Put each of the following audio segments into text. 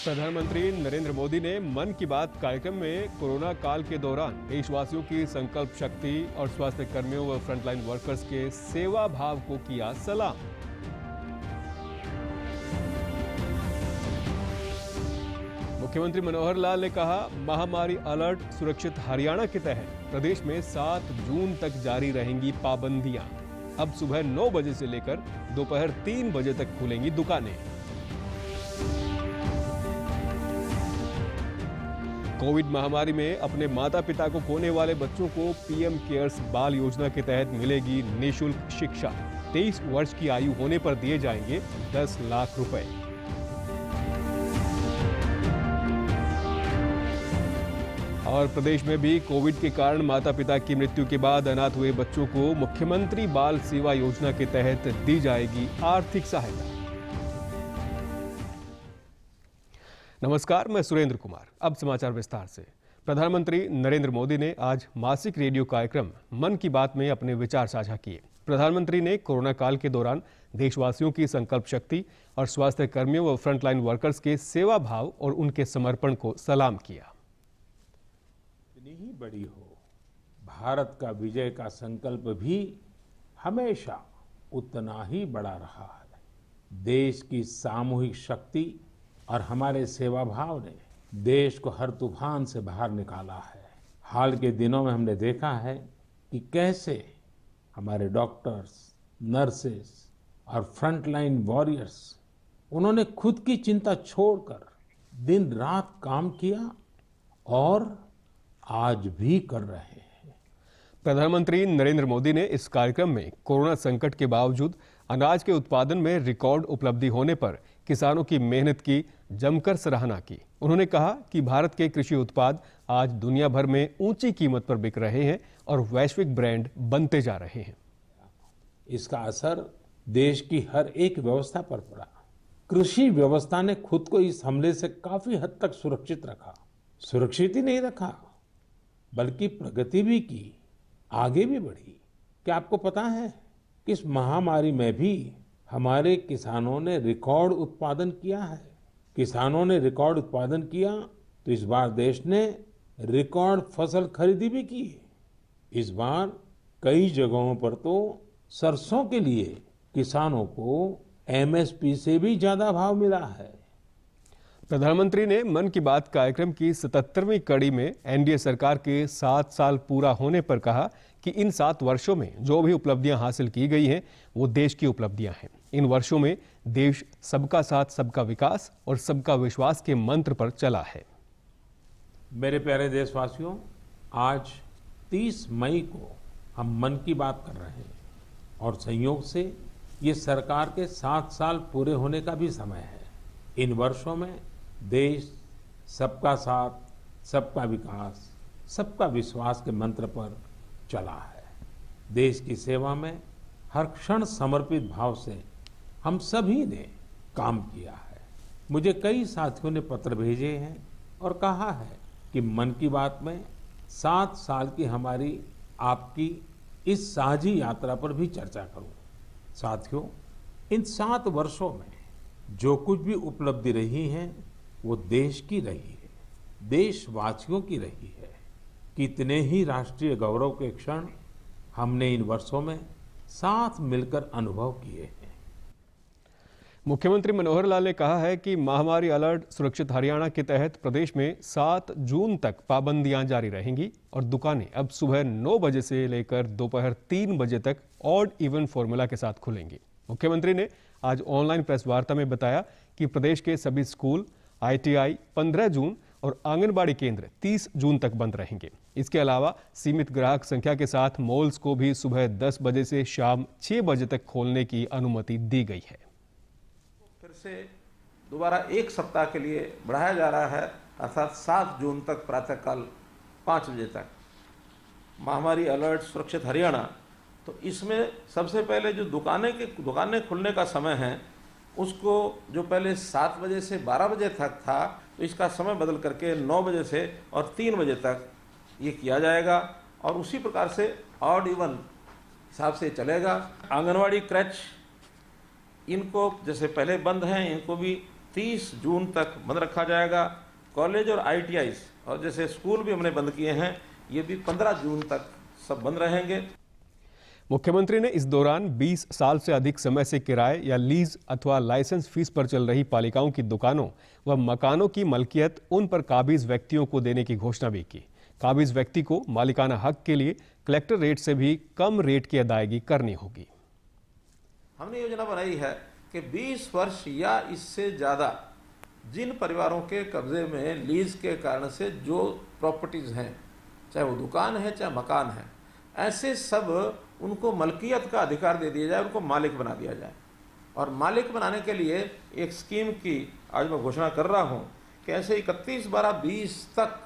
प्रधानमंत्री नरेंद्र मोदी ने मन की बात कार्यक्रम में कोरोना काल के दौरान देशवासियों की संकल्प शक्ति और स्वास्थ्य कर्मियों व फ्रंटलाइन वर्कर्स के सेवा भाव को किया सलाम। मुख्यमंत्री मनोहर लाल ने कहा, महामारी अलर्ट सुरक्षित हरियाणा के तहत प्रदेश में 7 जून तक जारी रहेंगी पाबंदियां। अब सुबह 9 बजे से लेकर दोपहर 3 बजे तक खुलेंगी दुकानें। कोविड महामारी में अपने माता पिता को खोने वाले बच्चों को पीएम केयर्स बाल योजना के तहत मिलेगी निःशुल्क शिक्षा। 23 वर्ष की आयु होने पर दिए जाएंगे 10 लाख रुपए। और प्रदेश में भी कोविड के कारण माता पिता की मृत्यु के बाद अनाथ हुए बच्चों को मुख्यमंत्री बाल सेवा योजना के तहत दी जाएगी आर्थिक सहायता। नमस्कार, मैं सुरेंद्र कुमार। अब समाचार विस्तार से। प्रधानमंत्री नरेंद्र मोदी ने आज मासिक रेडियो कार्यक्रम मन की बात में अपने विचार साझा किए। प्रधानमंत्री ने कोरोना काल के दौरान देशवासियों की संकल्प शक्ति और स्वास्थ्य कर्मियों व फ्रंटलाइन वर्कर्स के सेवा भाव और उनके समर्पण को सलाम किया। जितनी ही बड़ी हो, भारत का विजय का संकल्प भी हमेशा उतना ही बड़ा रहा है। देश की सामूहिक शक्ति और हमारे सेवा भाव ने देश को हर तूफान से बाहर निकाला है। हाल के दिनों में हमने देखा है कि कैसे हमारे डॉक्टर्स, नर्सेस और फ्रंटलाइन वॉरियर्स उन्होंने खुद की चिंता छोड़कर दिन रात काम किया और आज भी कर रहे हैं। प्रधानमंत्री नरेंद्र मोदी ने इस कार्यक्रम में कोरोना संकट के बावजूद अनाज के उत्पादन में रिकॉर्ड उपलब्धि होने पर किसानों की मेहनत की जमकर सराहना की। उन्होंने कहा कि भारत के कृषि उत्पाद आज दुनिया भर में ऊंची कीमत पर बिक रहे हैं और वैश्विक ब्रांड बनते जा रहे हैं। इसका असर देश की हर एक व्यवस्था पर पड़ा। कृषि व्यवस्था ने खुद को इस हमले से काफी हद तक सुरक्षित रखा। सुरक्षित ही नहीं रखा, बल्कि प्रगति भी की, आगे भी बढ़ी। क्या आपको पता है कि इस महामारी में भी हमारे किसानों ने रिकॉर्ड उत्पादन किया है। किसानों ने रिकॉर्ड उत्पादन किया तो इस बार देश ने रिकॉर्ड फसल खरीदी भी की। इस बार कई जगहों पर तो सरसों के लिए किसानों को एमएसपी से भी ज्यादा भाव मिला है। प्रधानमंत्री ने मन की बात कार्यक्रम की 77वीं कड़ी में एनडीए सरकार के 7 साल पूरा होने पर कहा कि इन 7 वर्षों में जो भी उपलब्धियां हासिल की गई हैं वो देश की उपलब्धियां हैं। इन वर्षों में देश सबका साथ, सबका विकास और सबका विश्वास के मंत्र पर चला है। मेरे प्यारे देशवासियों, आज 30 मई को हम मन की बात कर रहे हैं और संयोग से ये सरकार के 7 साल पूरे होने का भी समय है। इन वर्षों में देश सबका साथ, सबका विकास, सबका विश्वास के मंत्र पर चला है। देश की सेवा में हर क्षण समर्पित भाव से हम सभी ने काम किया है। मुझे कई साथियों ने पत्र भेजे हैं और कहा है कि मन की बात में 7 साल की हमारी, आपकी इस साझी यात्रा पर भी चर्चा करूं। साथियों, इन 7 वर्षों में जो कुछ भी उपलब्धि रही है वो देश की रही है, देशवासियों की रही है। कितने ही राष्ट्रीय गौरव के क्षण हमने इन वर्षों में साथ मिलकर अनुभव किए हैं। मुख्यमंत्री मनोहर लाल ने कहा है कि महामारी अलर्ट सुरक्षित हरियाणा के तहत प्रदेश में 7 जून तक पाबंदियां जारी रहेंगी और दुकानें अब सुबह 9 बजे से लेकर दोपहर 3 बजे तक ऑड इवन फॉर्मूला के साथ खुलेंगी। मुख्यमंत्री ने आज ऑनलाइन प्रेस वार्ता में बताया कि प्रदेश के सभी स्कूल, आईटीआई 15 जून और आंगनबाड़ी केंद्र 30 जून तक बंद रहेंगे। इसके अलावा सीमित ग्राहक संख्या के साथ मॉल्स को भी सुबह 10 बजे से शाम 6 बजे तक खोलने की अनुमति दी गई है। फिर से दोबारा 1 सप्ताह के लिए बढ़ाया जा रहा है, अर्थात 7 जून तक प्रातःकाल 5 बजे तक। महामारी अलर्ट सुरक्षित हरियाणा, तो इसमें सबसे पहले जो दुकानें खुलने का समय है उसको जो पहले 7 बजे से 12 बजे तक था, तो इसका समय बदल करके 9 बजे से और 3 बजे तक ये किया जाएगा और उसी प्रकार से ऑड इवन हिसाब से चलेगा। आंगनवाड़ी क्रच इनको जैसे पहले बंद हैं, इनको भी 30 जून तक बंद रखा जाएगा। कॉलेज और ITI और जैसे स्कूल भी हमने बंद किए हैं, ये भी 15 जून तक सब बंद रहेंगे। मुख्यमंत्री ने इस दौरान 20 साल से अधिक समय से किराए या लीज अथवा लाइसेंस फीस पर चल रही पालिकाओं की दुकानों व मकानों की मलकियत उन पर काबिज व्यक्तियों को देने की घोषणा भी की। काबिज व्यक्ति को मालिकाना हक के लिए कलेक्टर रेट से भी कम रेट की अदायगी करनी होगी। हमने योजना बनाई है कि 20 वर्ष या इससे ज़्यादा जिन परिवारों के कब्जे में लीज के कारण से जो प्रॉपर्टीज़ हैं, चाहे वो दुकान है चाहे मकान है, ऐसे सब उनको मलकियत का अधिकार दे दिया जाए, उनको मालिक बना दिया जाए। और मालिक बनाने के लिए एक स्कीम की आज मैं घोषणा कर रहा हूँ कि ऐसे 31/12/20 तक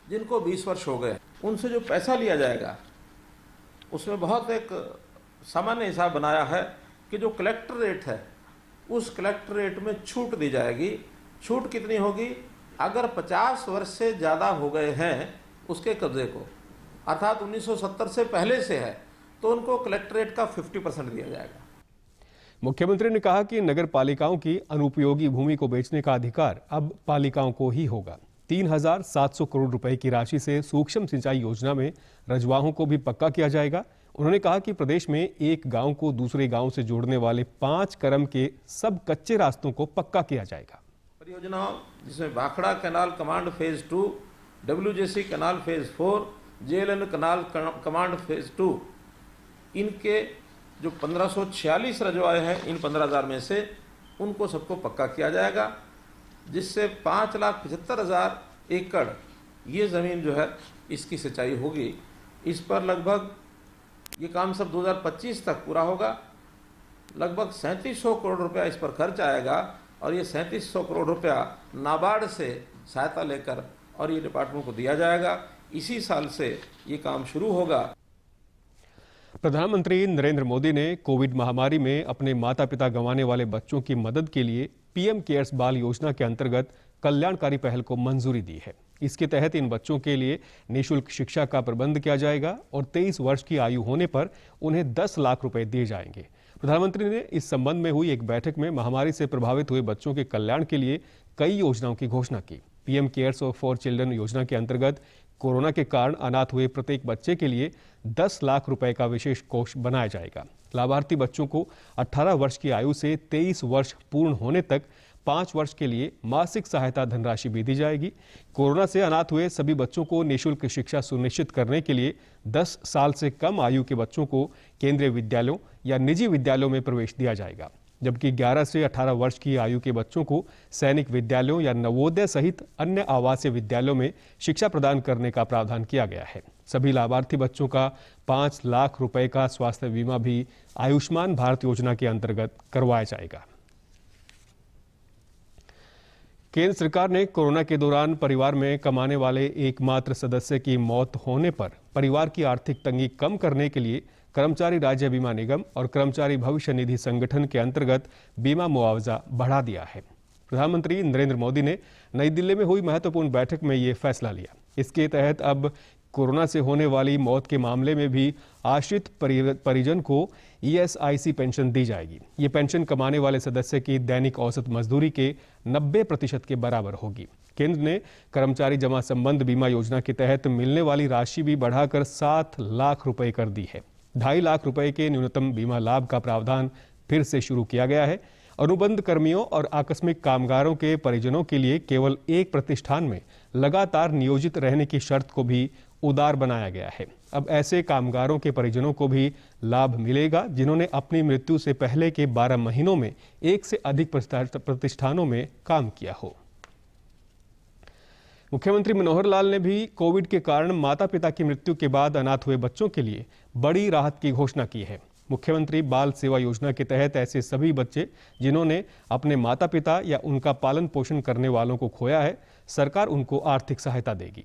जिनको 20 वर्ष हो गए, उनसे जो पैसा लिया जाएगा उसमें बहुत एक सामान्य हिसाब बनाया है कि जो कलेक्टर रेट है उस कलेक्टर रेट में छूट दी जाएगी। छूट कितनी होगी? अगर 50 वर्ष से ज़्यादा हो गए हैं उसके कब्जे को, अर्थात 1970 से पहले से है, तो उनको कलेक्टर रेट का 50% दिया जाएगा। मुख्यमंत्री ने कहा कि नगर पालिकाओं की अनुपयोगी भूमि को बेचने का अधिकार अब पालिकाओं को ही होगा। 3,700 करोड़ रुपए की राशि से सूक्ष्म सिंचाई योजना में रजवाहों को भी पक्का किया जाएगा। उन्होंने कहा कि प्रदेश में एक गांव को दूसरे गांव से जोड़ने वाले 5 क्रम के सब कच्चे रास्तों को पक्का किया जाएगा। परियोजनाओं जिसमें Bhakra canal command phase 2, WJC canal phase 4, JLN canal command phase 2, इनके जो 1546 रजवाए हैं, इन 15,000 में से उनको सबको पक्का किया जाएगा, जिससे 5,75,000 एकड़ ये ज़मीन जो है इसकी सिंचाई होगी। इस पर लगभग ये काम सब 2025 तक पूरा होगा। लगभग 3700 करोड़ रुपया इस पर खर्च आएगा और ये 3700 करोड़ रुपया नाबार्ड से सहायता लेकर और ये डिपार्टमेंट को दिया जाएगा। इसी साल से ये काम शुरू होगा। प्रधानमंत्री नरेंद्र मोदी ने कोविड महामारी में अपने माता पिता गंवाने वाले बच्चों की मदद के लिए PM केयर्स बाल योजना के अंतर्गत कल्याणकारी पहल को मंजूरी दी है। इसके तहत इन बच्चों के लिए निःशुल्क शिक्षा का प्रबंध किया जाएगा और 23 वर्ष की आयु होने पर उन्हें 10 लाख रुपए दिए जाएंगे। प्रधानमंत्री ने इस संबंध में हुई एक बैठक में महामारी से प्रभावित हुए बच्चों के कल्याण के लिए कई योजनाओं की घोषणा की। PM केयर्स फॉर चिल्ड्रन योजना के अंतर्गत कोरोना के कारण अनाथ हुए प्रत्येक बच्चे के लिए 10 लाख रुपए का विशेष कोष बनाया जाएगा। लाभार्थी बच्चों को 18 वर्ष की आयु से 23 वर्ष पूर्ण होने तक 5 वर्ष के लिए मासिक सहायता धनराशि भी दी जाएगी। कोरोना से अनाथ हुए सभी बच्चों को निःशुल्क शिक्षा सुनिश्चित करने के लिए 10 साल से कम आयु के बच्चों को केंद्रीय विद्यालयों या निजी विद्यालयों में प्रवेश दिया जाएगा, जबकि 11 से 18 वर्ष की आयु के बच्चों को सैनिक विद्यालयों या नवोदय सहित अन्य आवासीय विद्यालयों में शिक्षा प्रदान करने का प्रावधान किया गया है। सभी लाभार्थी बच्चों का 5 लाख रुपए का स्वास्थ्य बीमा भी आयुष्मान भारत योजना के अंतर्गत करवाया जाएगा। केंद्र सरकार ने कोरोना के दौरान परिवार में कमाने वाले एकमात्र सदस्य की मौत होने पर परिवार की आर्थिक तंगी कम करने के लिए कर्मचारी राज्य बीमा निगम और कर्मचारी भविष्य निधि संगठन के अंतर्गत बीमा मुआवजा बढ़ा दिया है। प्रधानमंत्री नरेंद्र मोदी ने नई दिल्ली में हुई महत्वपूर्ण बैठक में ये फैसला लिया। इसके तहत अब कोरोना से होने वाली मौत के मामले में भी आश्रित परिजन को ESIC पेंशन दी जाएगी। ये पेंशन कमाने वाले सदस्य की दैनिक औसत मजदूरी के 90% के बराबर होगी। केंद्र ने कर्मचारी जमा संबंध बीमा योजना के तहत मिलने वाली राशि भी बढ़ाकर 7 लाख रुपए कर दी है। 2.5 लाख रुपए के न्यूनतम बीमा लाभ का प्रावधान फिर से शुरू किया गया है। अनुबंध कर्मियों और आकस्मिक कामगारों के परिजनों के लिए केवल एक प्रतिष्ठान में लगातार नियोजित रहने की शर्त को भी उदार बनाया गया है। अब ऐसे कामगारों के परिजनों को भी लाभ मिलेगा जिन्होंने अपनी मृत्यु से पहले के 12 महीनों में एक से अधिक प्रतिष्ठानों में काम किया हो। मुख्यमंत्री मनोहर लाल ने भी कोविड के कारण माता पिता की मृत्यु के बाद अनाथ हुए बच्चों के लिए बड़ी राहत की घोषणा की है। मुख्यमंत्री बाल सेवा योजना के तहत ऐसे सभी बच्चे जिन्होंने अपने माता पिता या उनका पालन पोषण करने वालों को खोया है, सरकार उनको आर्थिक सहायता देगी।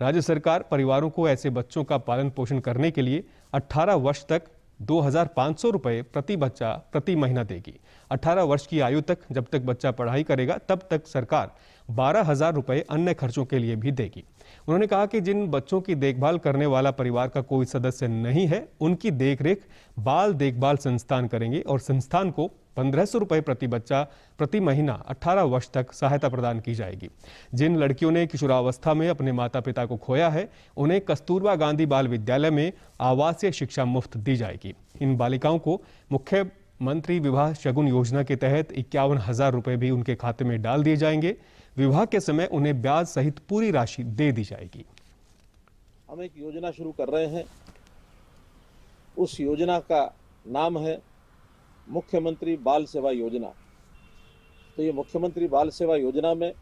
राज्य सरकार परिवारों को ऐसे बच्चों का पालन पोषण करने के लिए 18 वर्ष तक 2,500 रुपये प्रति बच्चा प्रति महीना देगी। 18 वर्ष की आयु तक जब तक बच्चा पढ़ाई करेगा तब तक सरकार 12,000 रुपये अन्य खर्चों के लिए भी देगी। उन्होंने कहा कि जिन बच्चों की देखभाल करने वाला परिवार का कोई सदस्य नहीं है, उनकी देखरेख बाल देखभाल संस्थान करेंगे और संस्थान को 1500 रुपए प्रति बच्चा प्रति महीना 18 वर्ष तक सहायता प्रदान की जाएगी। जिन लड़कियों ने किशोरावस्था में अपने माता पिता को खोया है, उन्हें कस्तूरबा गांधी बाल विद्यालय में आवासीय शिक्षा मुफ्त दी जाएगी। इन बालिकाओं को मुख्यमंत्री विवाह शगुन योजना के तहत 51,000 रुपए भी उनके खाते में डाल दिए जाएंगे। विवाह के समय उन्हें ब्याज सहित पूरी राशि दे दी जाएगी। हम एक योजना शुरू कर रहे हैं। उस योजना का नाम है मुख्यमंत्री बाल सेवा योजना। तो ये मुख्यमंत्री बाल सेवा योजना में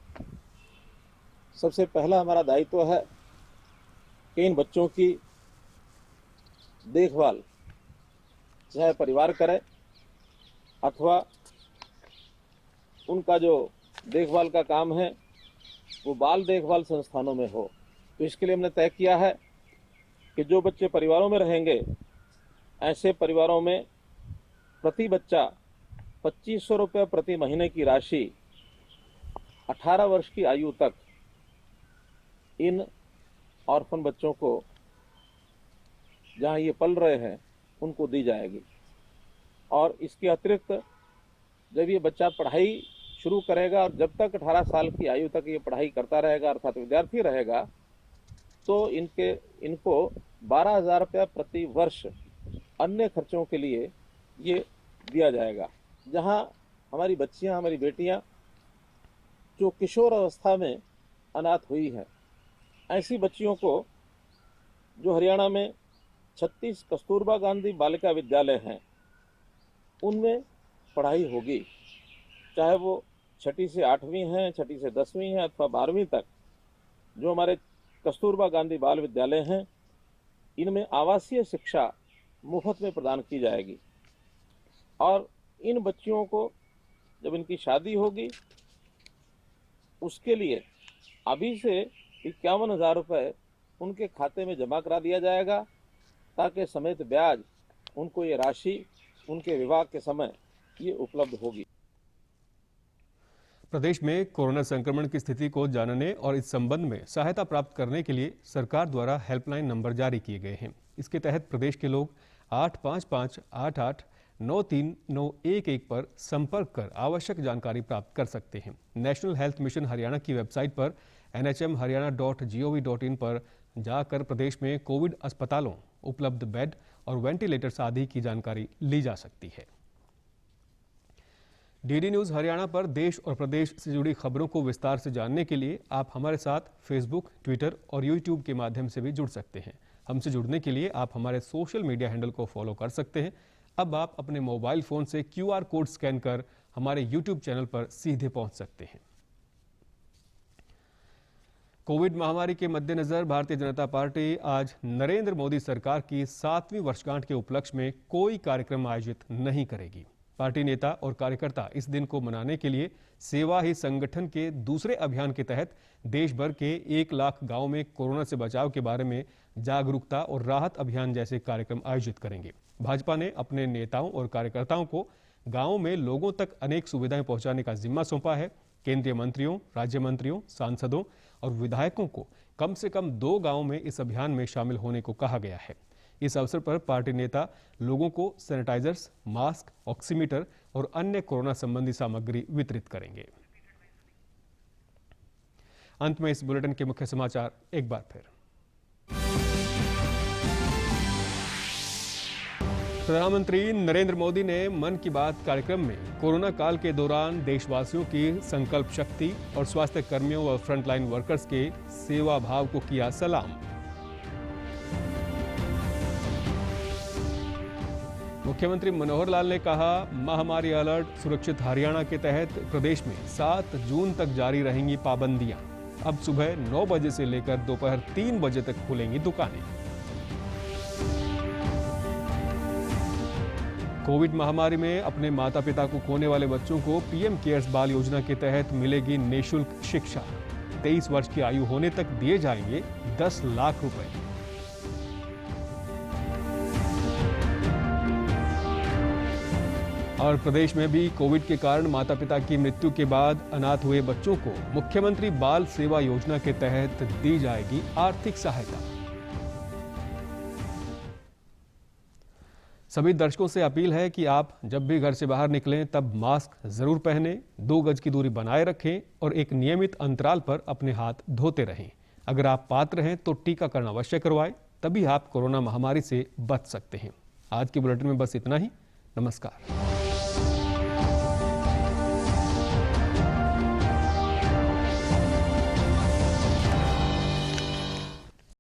सबसे पहला हमारा दायित्व है कि इन बच्चों की देखभाल चाहे परिवार करे अथवा उनका जो देखभाल का काम है वो बाल देखभाल संस्थानों में हो। तो इसके लिए हमने तय किया है कि जो बच्चे परिवारों में रहेंगे, ऐसे परिवारों में प्रति बच्चा 2500 रुपये प्रति महीने की राशि 18 वर्ष की आयु तक इन ऑर्फन बच्चों को जहां ये पल रहे हैं उनको दी जाएगी। और इसके अतिरिक्त जब ये बच्चा पढ़ाई शुरू करेगा और जब तक 18 साल की आयु तक ये पढ़ाई करता रहेगा अर्थात विद्यार्थी रहेगा, तो इनको 12,000 रुपया प्रति वर्ष अन्य खर्चों के लिए ये दिया जाएगा। जहां हमारी बच्चियां, हमारी बेटियां जो किशोर अवस्था में अनाथ हुई हैं, ऐसी बच्चियों को जो हरियाणा में 36 कस्तूरबा गांधी बालिका विद्यालय हैं, उनमें पढ़ाई होगी। चाहे वो 6ठी से 8वीं हैं, 6ठी से 10वीं हैं अथवा 12वीं तक जो हमारे कस्तूरबा गांधी बाल विद्यालय हैं, इनमें आवासीय शिक्षा मुफ्त में प्रदान की जाएगी। और इन बच्चियों को जब इनकी शादी होगी उसके लिए अभी से 51,000 रुपये उनके खाते में जमा करा दिया जाएगा, ताकि समेत ब्याज उनको ये राशि उनके विवाह के समय ये उपलब्ध होगी। प्रदेश में कोरोना संक्रमण की स्थिति को जानने और इस संबंध में सहायता प्राप्त करने के लिए सरकार द्वारा हेल्पलाइन नंबर जारी किए गए हैं। इसके तहत प्रदेश के लोग 85588939911 पर संपर्क कर आवश्यक जानकारी प्राप्त कर सकते हैं। नेशनल हेल्थ मिशन हरियाणा की वेबसाइट पर nhmharyana.gov.in पर जाकर प्रदेश में कोविड अस्पतालों, उपलब्ध बेड और वेंटिलेटर्स आदि की जानकारी ली जा सकती है। डीडी न्यूज हरियाणा पर देश और प्रदेश से जुड़ी खबरों को विस्तार से जानने के लिए आप हमारे साथ फेसबुक, ट्विटर और यूट्यूब के माध्यम से भी जुड़ सकते हैं। हमसे जुड़ने के लिए आप हमारे सोशल मीडिया हैंडल को फॉलो कर सकते हैं। अब आप अपने मोबाइल फोन से QR कोड स्कैन कर हमारे यूट्यूब चैनल पर सीधे पहुंच सकते हैं। कोविड महामारी के मद्देनजर भारतीय जनता पार्टी आज नरेंद्र मोदी सरकार की 7वीं वर्षगांठ के उपलक्ष्य में कोई कार्यक्रम आयोजित नहीं करेगी। पार्टी नेता और कार्यकर्ता इस दिन को मनाने के लिए सेवा ही संगठन के दूसरे अभियान के तहत देश भर के 1 लाख गांव में कोरोना से बचाव के बारे में जागरूकता और राहत अभियान जैसे कार्यक्रम आयोजित करेंगे। भाजपा ने अपने नेताओं और कार्यकर्ताओं को गांवों में लोगों तक अनेक सुविधाएं पहुंचाने का जिम्मा सौंपा है। केंद्रीय मंत्रियों, राज्य मंत्रियों, सांसदों और विधायकों को कम से कम 2 गांवों में इस अभियान में शामिल होने को कहा गया है। इस अवसर पर पार्टी नेता लोगों को सैनिटाइजर्स, मास्क, ऑक्सीमीटर और अन्य कोरोना संबंधी सामग्री वितरित करेंगे। अंत में इस बुलेटिन के मुख्य समाचार एक बार फिर। प्रधानमंत्री नरेंद्र मोदी ने मन की बात कार्यक्रम में कोरोना काल के दौरान देशवासियों की संकल्प शक्ति और स्वास्थ्य कर्मियों व फ्रंटलाइन वर्कर्स के सेवा भाव को किया सलाम। मुख्यमंत्री मनोहर लाल ने कहा, महामारी अलर्ट सुरक्षित हरियाणा के तहत प्रदेश में 7 जून तक जारी रहेंगी पाबंदियां। अब सुबह 9 बजे से लेकर दोपहर 3 बजे तक खुलेंगी दुकानें। कोविड महामारी में अपने माता पिता को खोने वाले बच्चों को PM केयर्स बाल योजना के तहत मिलेगी निःशुल्क शिक्षा। 23 वर्ष की आयु होने तक दिए जाएंगे 10 लाख रुपए। और प्रदेश में भी कोविड के कारण माता पिता की मृत्यु के बाद अनाथ हुए बच्चों को मुख्यमंत्री बाल सेवा योजना के तहत दी जाएगी आर्थिक सहायता। सभी दर्शकों से अपील है कि आप जब भी घर से बाहर निकलें तब मास्क जरूर पहनें, 2 गज की दूरी बनाए रखें और एक नियमित अंतराल पर अपने हाथ धोते रहें। अगर आप पात्र हैं तो टीकाकरण अवश्य करवाएं, तभी आप कोरोना महामारी से बच सकते हैं। आज के बुलेटिन में बस इतना ही। नमस्कार।